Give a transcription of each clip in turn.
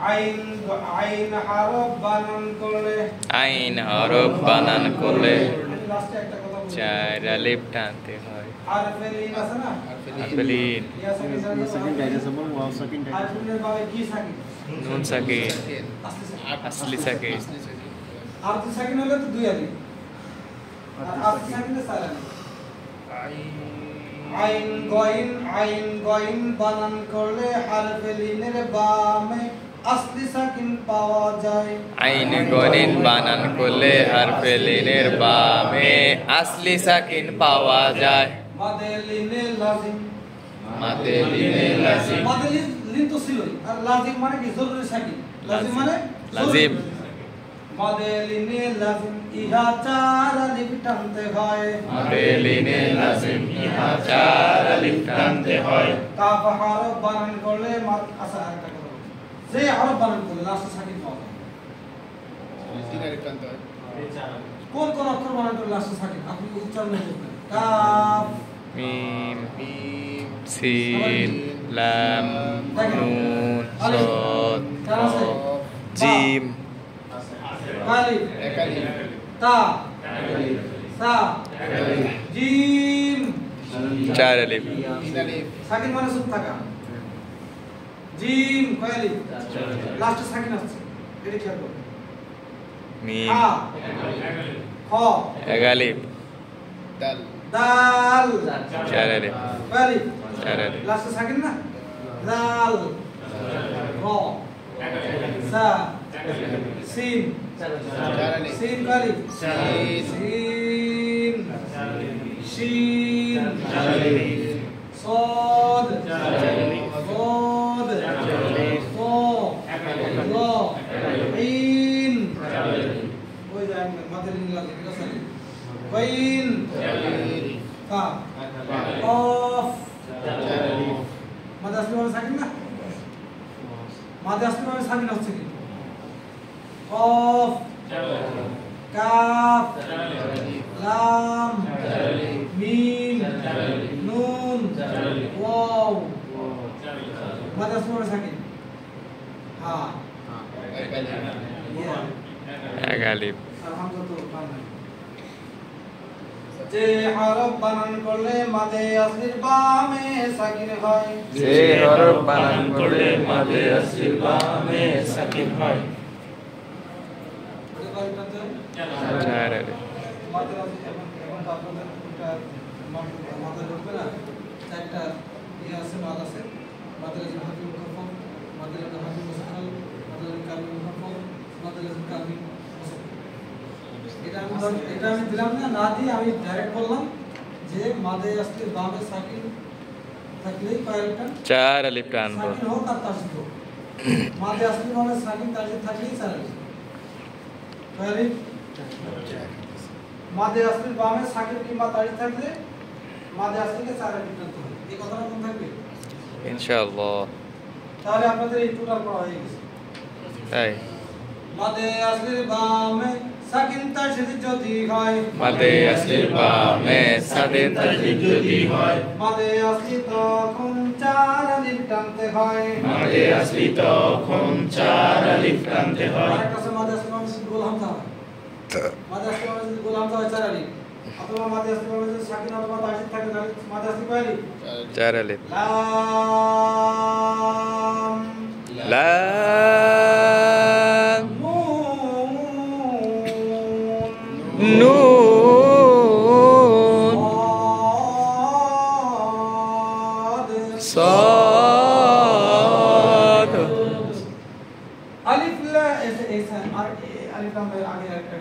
আইন আইন হরফ বানান করলে আইন হরফ বানান করলে লাস্টে একটা কথা বলি 4 আলিফ টানতে হয় হারফে লিন আছে না হারফে লিন ইয়া সাকিন গাইডে যাব ওয়াও সাকিন হারফের ভাবে কি সাকিন নুন সাকিন আসলি সাকিন আরতি সাকিন হলে তো দুই আলিফ আর আসলি সাকিনে চার আলিফ আইন গইন বানান করলে হারফে লিনের বামে আসলি সাকিন পাওয়া যায় আইন গনিন বানান করলে হারফে লিনের বামে আসলি সাকিন পাওয়া যায় মাদে লিনে লাজিম মাদে লিনে লাজিম মাদে লিন তো ছিলই আর লাজিম মানে কি জরুরি সাকিন লাজিম মানে লাজিম মাদে লিনে লাজিম ইহা চার আলিফ টানতে হয় মাদে লিনে লাজিম ইহা 4 আলিফ টানতে হয় কাফ হরফ বানান করলে আচ্ছা আরেকটা কথা বলি যে হরফ বানান করলে লাস্টে সাকিন পাওয়া যায় তিন আলিফ টানতে হয় কোন কোন অক্ষর বানান করলে লাস্টে সাকিন আপনি উচ্চারণ করবেন কাফ মিম সিন লাম নুন সদ জিম আলিফ এক আলিফ তা সা জিম 4 আলিফ তিন আলিফ সাকিন মানে চুপ থাকা জিম কয় আলিফ লাস্টে সাকিন আসছে এটা খেয়াল করবেন মিম হা খ 1 আলিফ দাল দাল 4 আলিফ কয় আলিফ 4 আলিফ লাস্টে সাকিন না দাল র সা সিন চার আলিফ সিন কয় আলিফ সিন সিন শিন صاد صاد ط ر عين ওই যে মাথায় লিন লাগে এটা সরি কইন কা অফ মাথায় আসলে মানে সাকিন না মাথায় আসলে মানে সাকিন হচ্ছে কি অফ কাফ লাম মিম নুন ওয়াও মাঝে আসলে মানে সাকিন হ্যাঁ এক আলিফ ইয়া 1 আলিফ আর হামজা তো কাম নাই যে হরফ বানান করলে মাঝে আসলির বামে সাকিন হয় যে হরফ বানান করলে মাদে আসলির বামে সাকিন হয় ওটা কয়টা তো 4 আলিফ মাঝে আসলে এখন তো আপনাদের একটা মাঝে ঢুকবে না চারটা ইয়ে আছে মাদ আছে মাঝে আছে হাফি মুখাফফ মাঝে আছে হাফি মুসাখাল মাঝে আছে কালমি মুখাফফ মাঝে আছে কালমি এটা আমি দিলাম না দিয়ে আমি ডাইরেক্ট বললাম যে মাদে আসলে বামে সাকিন থাকলেই কয়েকটা 4 আলিফ টানবো সাকিন হোক আর তাসদিদ হোক মাদে আসলে বামে সাকিন তাসদিদ থাকলেই 4 আলিফ কয় আলিফ মাদে আসলে বামে সাকিন কিংবা তাসদিদ থাকলে মাদে আসলে 4 আলিফ টানতে হবে এই কথাটা মনে থাকবে ইনশাআল্লাহ তাহলে আপনাদের এই টোটাল পড়া হয়ে গেছে তাই মাদে আসলে বামে সাকিন তাসদিদ যদি হয় মাদে আসলির বামে সাদে তাসদিদ যদি হয় মাদে আসলি তখন 4 আলিফ টানতে হয় মাদে আসলি তখন 4 আলিফ টানতে হয় আরেকটা আছে মাদে আসলি বামে যদি গোল হামজা হয় মাদে আসলি বামে যদি গোল হামজা হয় 4 আলিফ অথবা মাদে আসলি বামে যদি সাকিন অথবা তাসদিদ থাকে তাহলে মাদে আসলি কয় আলিফ 4 আলিফ লাম লাম নুন নুন صاد صاد আলিফ লা এসা আর আলিফ লাম এর আগে একটা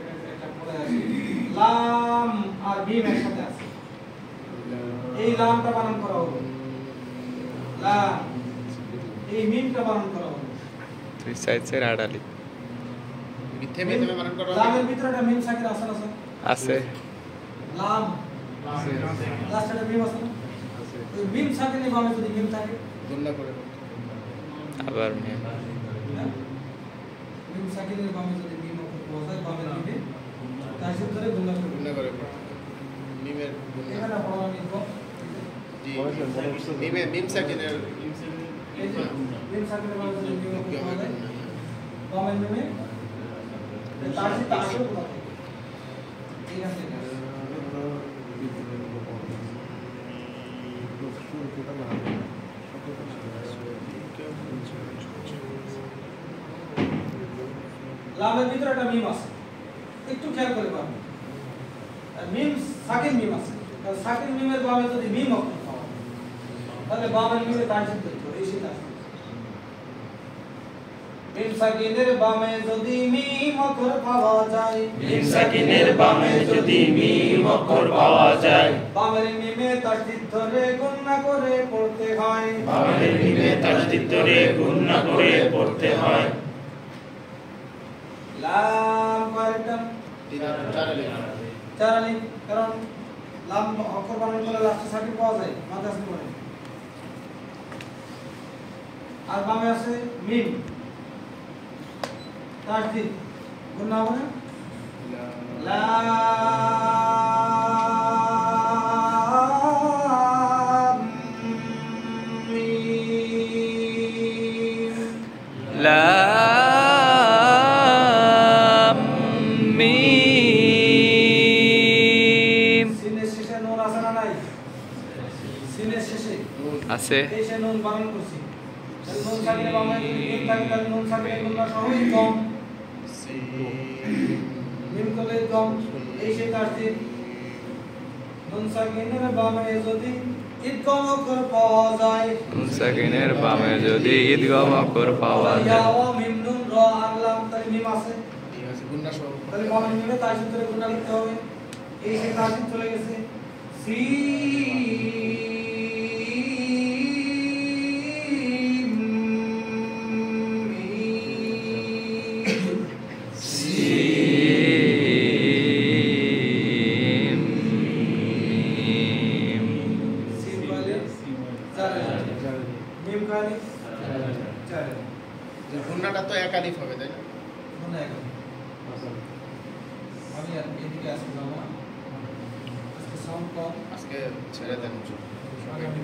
পড়ে আছে লাম আর মিম একসাথে আছে এই লামটা বানান করা হবে লাম এই মিমটা বানান করা হবে দুই সাইড সে 8 আলিফ মিথ্যে মিথ্যে বানান করা লামের ভিতরে একটা মিম সাকিন আছে না স্যার আছে লাম লাস্টে একটা মিম আছে না ওই মিম সাকিনের বামে যদি মিম থাকে গুণনা করে আবার মিম হ্যাঁ? মিম সাকিনের বামে যদি মিম বসায় বামে মিমে তার সাথে গুণনা করবে গুণনা করে মিমের গুণনা এখানে পড়া আমি লিখব জি মিমে মিম সাকিনের এই যে মিম সাকিনের বামে যদি মিম বসায় বামের মিমে তাসদিদ আসলো কোথা থেকে? এইখান থেকে আসে। লামের ভিতরে একটা মিম আছে, একটু খেয়াল করে পাবেন। মিম সাকিন মিম আছে, সাকিন মিমের বামে যদি মিম অক্ষর পাওয়া যায়, তাহলে বামের মিমে তাসদিদ করতে হবে, এই সেই তাসদিদ। মিম সাকিনের বামে যদি মিম অক্ষর পাওয়া যায়, মিম সাকিনের বামে যদি মিম অক্ষর পাওয়া যায়, বামের মিমে তাসদিদ ধরে গুণনা করে পড়তে হয়, বামের মিমে তাসদিদ ধরে গুণনা করে পড়তে হয়। লাম কয়েকটা চার আলিফ। চার আলিফ, কারণ লাম অক্ষর বানান করে লাস্টে সাকিন পাওয়া যায়, মাঝে আসলে পড়ে। আর বামে আছে মিম তাসদিদ, গুণনা হবে না? লাম মিম। লাম মিম সিনের শেষে নুন আছে না নাই? সিনের শেষে আছে। এই সে নুন বানান করছি, তাহলে নুন সাকিনের বামে যদি মিম থাকে তাহলে নুন সাকিনের গুণনা সহ ইদগম, মিম করলে ইদগম, এই সেই তাসদিদ। নুন সাকিনের বামে যদি ইদগম অক্ষর পাওয়া যায়, নুন সাকিনের বামে যদি ঈদগাম অক্ষর পাওয়া ইয়া যায়, ও মিম নুন র আর লাম, তাহলে মিম আছে, ঠিক আছে, গুণনা সহ। তাহলে বামে মিমে তাসদিদ করে গুণনা লিখতে হবে, এই সেই তাসদিদ চলে গেছে। সিম মিম। সিম মিম সিম কালে চার আলিফ, মিম কালে চার আলিফ, যে গুণনাটা তো এক আলিফ হবে, তাই না? মনে হয় আমি আর এদিকে আসতে যাবো না, আজকে সাউন্ড কম, আজকে ছেড়ে দেন। আগামী